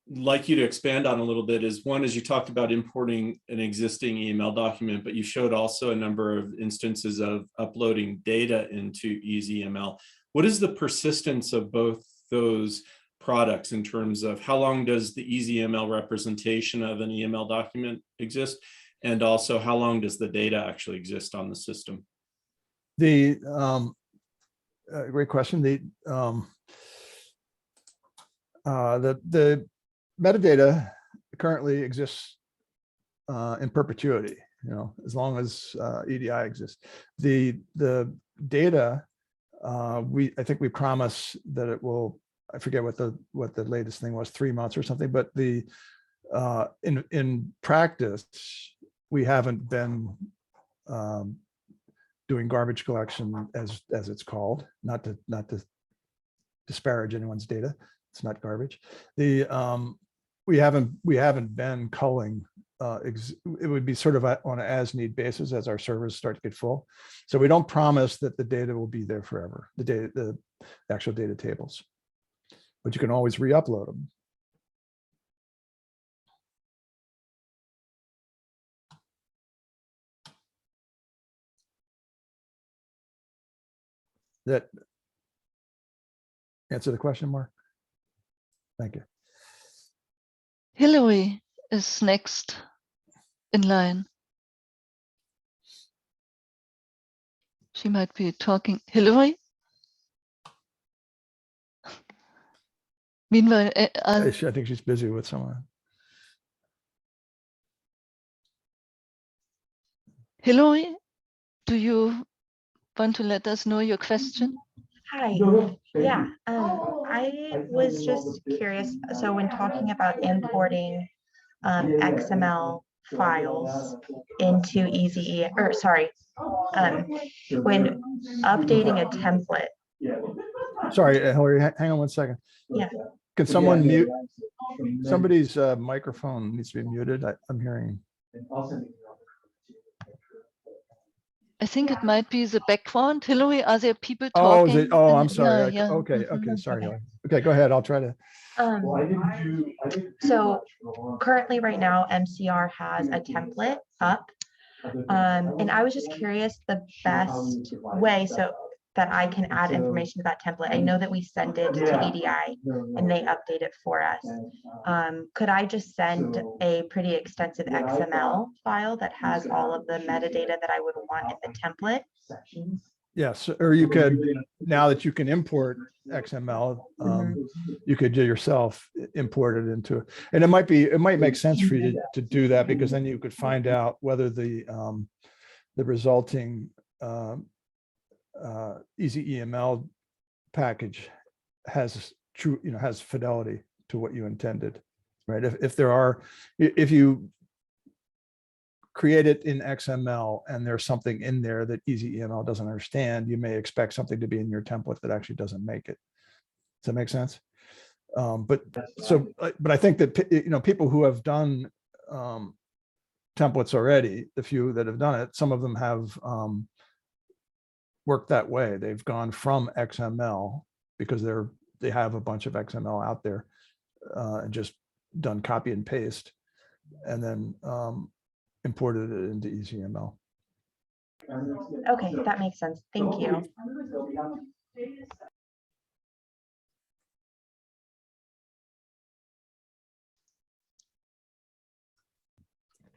like you to expand on a little bit is one is you talked about importing an existing EML document, but you showed also a number of instances of uploading data into ezEML. What is the persistence of both those products in terms of how long does the ezEML representation of an EML document exist? And also how long does the data actually exist on the system? Great question. The metadata currently exists in perpetuity, as long as EDI exists. The data, I think we promise that it will, I forget what the latest thing was, 3 months or something, but in practice, we haven't been doing garbage collection as it's called, not to disparage anyone's data. It's not garbage. We haven't been culling. It would be sort of on an as-need basis as our servers start to get full. So we don't promise that the data will be there forever. The actual data tables, but you can always re-upload them. That answer the question, Mark? Thank you. Hillary is next in line. She might be talking. Hillary? Meanwhile, I think she's busy with someone. Hillary, do you want to let us know your question? Hi. Yeah, I was just curious. So when talking about importing XML files into when updating a template. Sorry, Hillary, hang on one second. Yeah. Can someone mute? Somebody's microphone needs to be muted. I'm hearing. I think it might be the background. Hillary, are there people Oh, talking? is it? Oh, I'm sorry. Yeah. Okay, Mhm. sorry, Hillary. Okay, go ahead. I'll try to. So currently right now, MCR has a template up. And I was just curious the best way so that I can add information to that template. I know that we send it to EDI and they update it for us. Could I just send a pretty extensive XML file that has all of the metadata that I would want in the template? Yes, or you could, now that you can import XML, you could yourself import it into, and it might make sense for you to do that, because then you could find out whether the resulting ezEML package has true, has fidelity to what you intended, right? If you create it in XML and there's something in there that ezEML doesn't understand, you may expect something to be in your template that actually doesn't make it. Does that make sense? But I think that, people who have done templates already, the few that have done it, some of them have worked that way. They've gone from XML because they have a bunch of XML out there and just done copy and paste, and then imported it into ezEML. Okay, that makes sense. Thank you.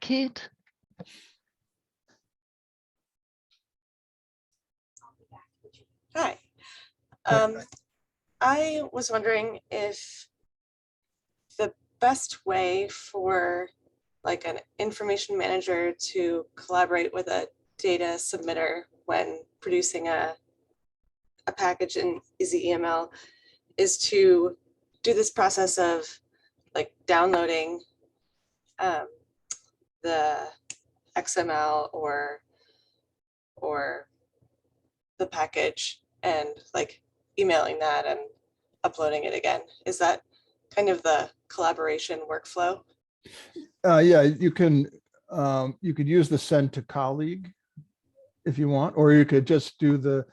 Kate? Hi. I was wondering if the best way for like an information manager to collaborate with a data submitter when producing a package in ezEML is to do this process of like downloading the XML or the package and like emailing that and uploading it again. Is that kind of the collaboration workflow? Yeah, you could use the send to colleague if you want, or you could just do the,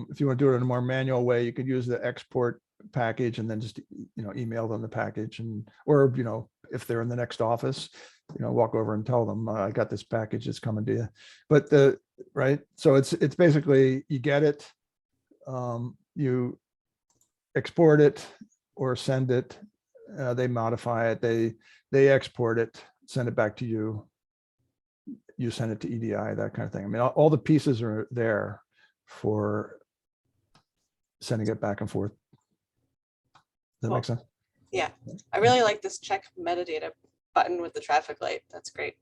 if you want to do it in a more manual way, you could use the export package and then just, email them the package, and, or, if they're in the next office, walk over and tell them, I got this package, it's coming to you. But right. So it's basically, you get it, you export it or send it, they modify it, they export it, send it back to you, you send it to EDI, that kind of thing. I mean, all the pieces are there for sending it back and forth. Does that make sense? Yeah, I really like this check metadata button with the traffic light. That's great.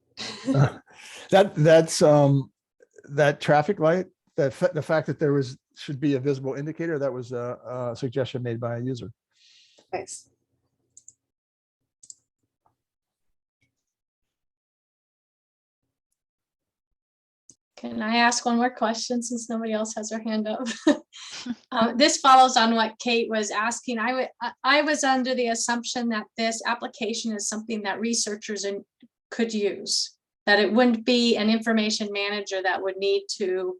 That traffic light, the fact that should be a visible indicator, that was a suggestion made by a user. Nice. Can I ask one more question since nobody else has their hand up? This follows on what Kate was asking. I was under the assumption that this application is something that researchers could use, that it wouldn't be an information manager that would need to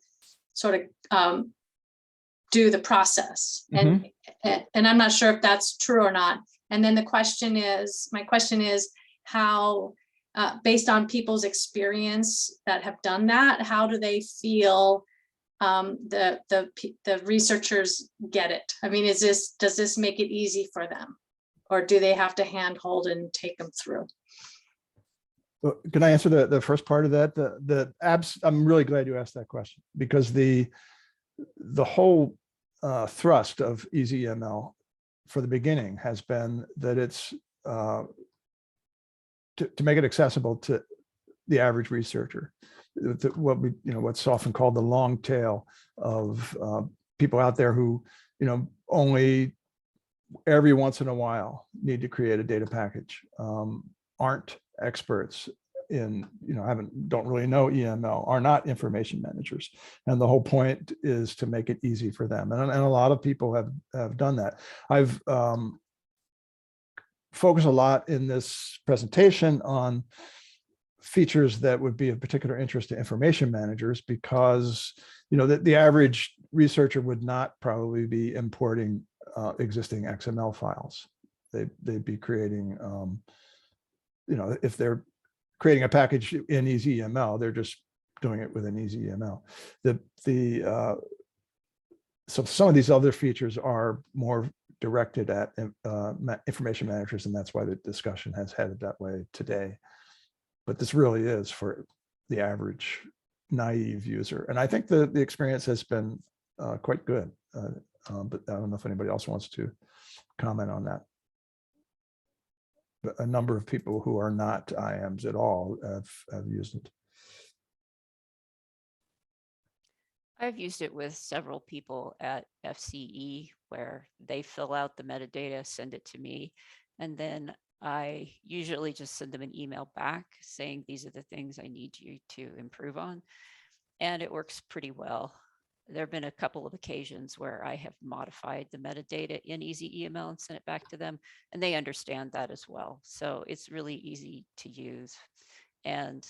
sort of do the process. And I'm not sure if that's true or not. And then my question is how, based on people's experience that have done that, how do they feel the researchers get it? I mean, does this make it easy for them, or do they have to handhold and take them through? Can I answer the first part of that? I'm really glad you asked that question, because the whole thrust of ezEML for the beginning has been that it's to make it accessible to the average researcher, what's often called the long tail of people out there who only every once in a while need to create a data package, aren't experts in, don't really know EML, are not information managers. And the whole point is to make it easy for them. And a lot of people have done that. I've focused a lot in this presentation on features that would be of particular interest to information managers, because the average researcher would not probably be importing existing XML files. They'd be creating, if they're creating a package in ezEML, they're just doing it within ezEML. So some of these other features are more directed at information managers, and that's why the discussion has headed that way today. But this really is for the average naive user. And I think the experience has been quite good. But I don't know if anybody else wants to comment on that. But a number of people who are not IAMs at all have used it. I've used it with several people at FCE, where they fill out the metadata, send it to me, and then I usually just send them an email back saying, these are the things I need you to improve on. And it works pretty well. There have been a couple of occasions where I have modified the metadata in ezEML and sent it back to them, and they understand that as well. So it's really easy to use. And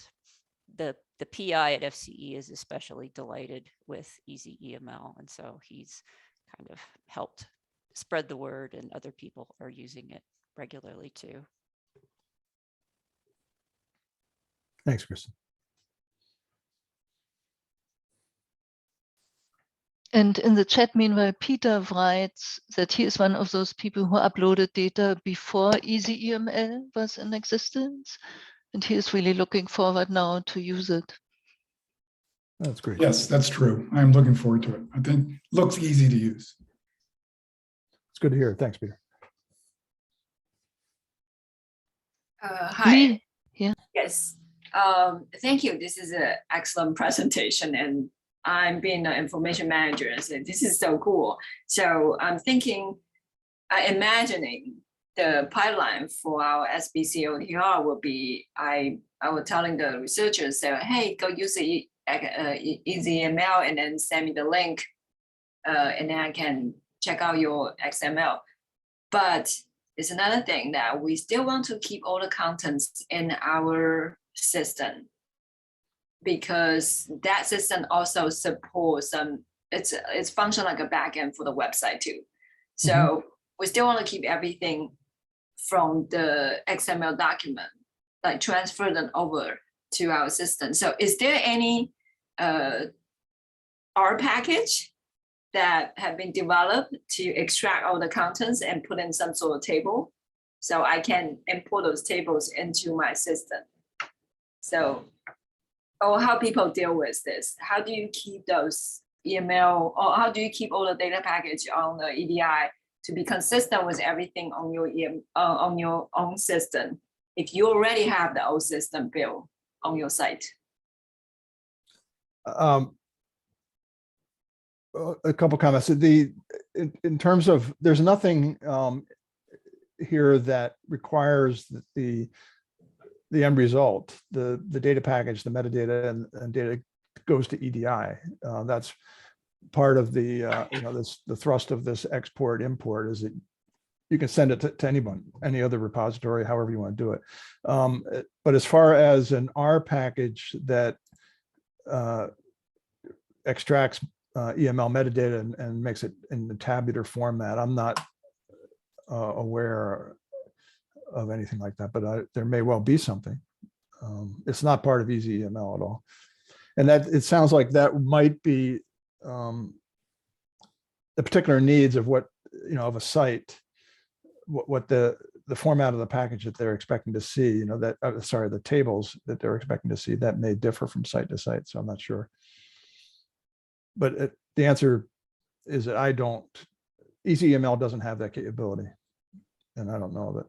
the PI at FCE is especially delighted with ezEML. And so he's kind of helped spread the word, and other people are using it regularly too. Thanks, Kristen. And in the chat, meanwhile, Peter writes that he is one of those people who uploaded data before ezEML was in existence. And he is really looking forward now to use it. That's great. Yes, that's true. I'm looking forward to it. I think it looks easy to use. It's good to hear. Thanks, Peter. Hi. Lee? Yeah. Yes. Thank you. This is an excellent presentation, and I'm being an information manager, so this is so cool. So I'm imagining the pipeline for our SBC OTR will be, I was telling the researchers, say, hey, go use the ezEML and then send me the link, and then I can check out your XML. But it's another thing that we still want to keep all the contents in our system, because that system also supports it's function like a backend for the website too. So we still want to keep everything from the XML document, like transfer them over to our system. So is there any R package that have been developed to extract all the contents and put in some sort of table, so I can import those tables into my system? So, or how people deal with this? How do you keep those EML, or how do you keep all the data package on the EDI to be consistent with everything on your on your own system, if you already have the old system built on your site? A couple comments. In terms of, there's nothing here that requires that the end result, the data package, the metadata and data goes to EDI. That's part of the the thrust of this export import, is that you can send it to anyone, any other repository, however you want to do it. But as far as an R package that extracts EML metadata and makes it in the tabular format, I'm not aware of anything like that, but there may well be something. It's not part of ezEML at all. And that it sounds like that might be the particular needs of what, of a site, what the the format of the package that they're expecting to see, you know, that, sorry, the tables that they're expecting to see, that may differ from site to site. So I'm not sure. But the answer is that I don't, ezEML doesn't have that capability. And I don't know that.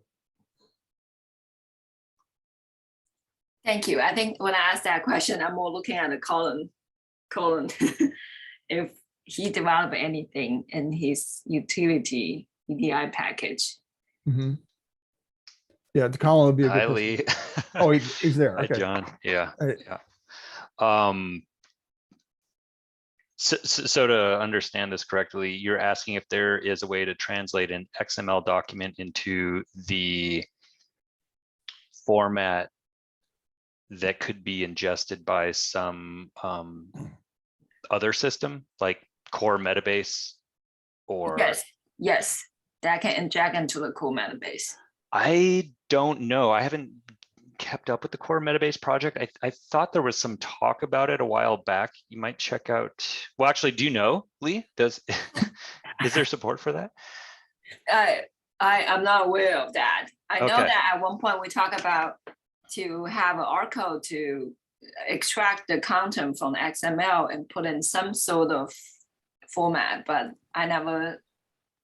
Thank you. I think when I asked that question, I'm more looking at the column. If he developed anything in his utility EDI package. Mm-hmm. Yeah, the column would be a good person. Lee. Oh, he's there. Hi, Okay. John. Yeah. Hey. Yeah. So to understand this correctly, you're asking if there is a way to translate an XML document into the format that could be ingested by some other system, like core metabase, or yes, that can inject into the core metabase. I don't know. I haven't kept up with the core metabase project. I thought there was some talk about it a while back. You might check out. Well, actually, do you know, Lee? Is there support for that? I'm not aware of that. I know Okay. that at one point we talked about to have an R code to extract the content from XML and put in some sort of format, but I never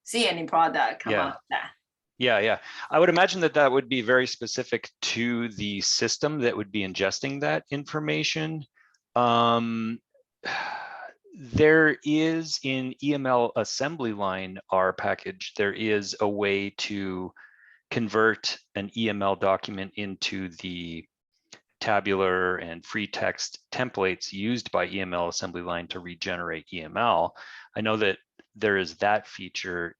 see any product come out of that. Yeah. I would imagine that that would be very specific to the system that would be ingesting that information. There is in EMLassemblyline, our package, there is a way to convert an EML document into the tabular and free text templates used by EMLassemblyline to regenerate EML. I know that there is that feature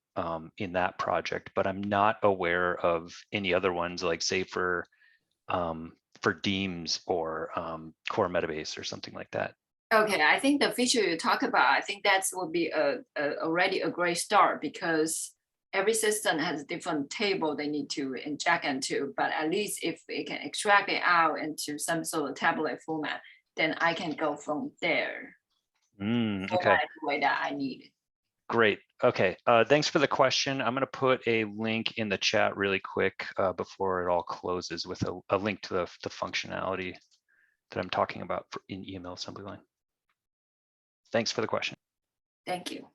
in that project, but I'm not aware of any other ones, like say for Deems or core metabase or something like that. Okay, I think the feature you talk about, I think that would be already a great start, because every system has a different table they need to inject into, but at least if it can extract it out into some sort of tablet format, then I can go from there. Okay. The way that I need it. Great. Okay. Thanks for the question. I'm going to put a link in the chat really quick before it all closes, with a link to the functionality that I'm talking about in EMLassemblyline. Thanks for the question. Thank you.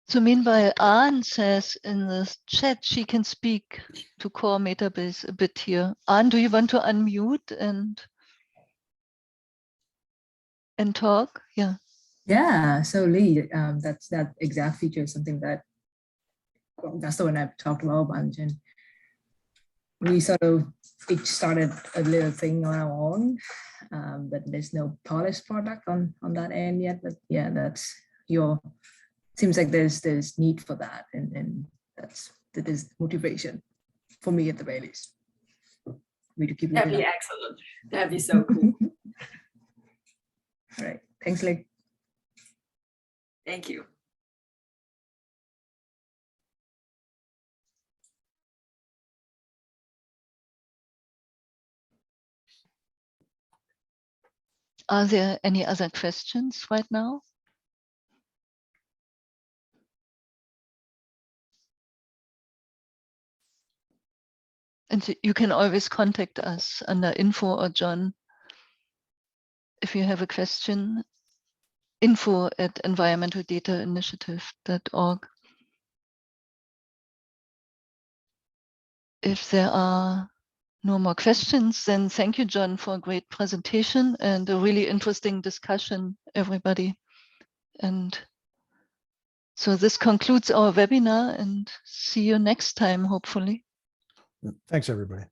So meanwhile, Anne says in the chat she can speak to core metabase a bit here. Anne, do you want to unmute and talk? Yeah. Yeah, so Lee, that's that exact feature is something that that's the one I've talked about a bunch, and we sort of each started a little thing on our own, but there's no polished product on that end yet. But yeah, that's seems like there's need for that, and that is motivation for me at the very least. Me to keep That'd be excellent. That'd be so cool. All right, thanks, Lee. Thank you. Are there any other questions right now? And you can always contact us under info or John if you have a question. info@environmentaldatainitiative.org. If there are no more questions, then thank you, John, for a great presentation and a really interesting discussion, everybody. And so this concludes our webinar, and see you next time, hopefully. Thanks, everybody.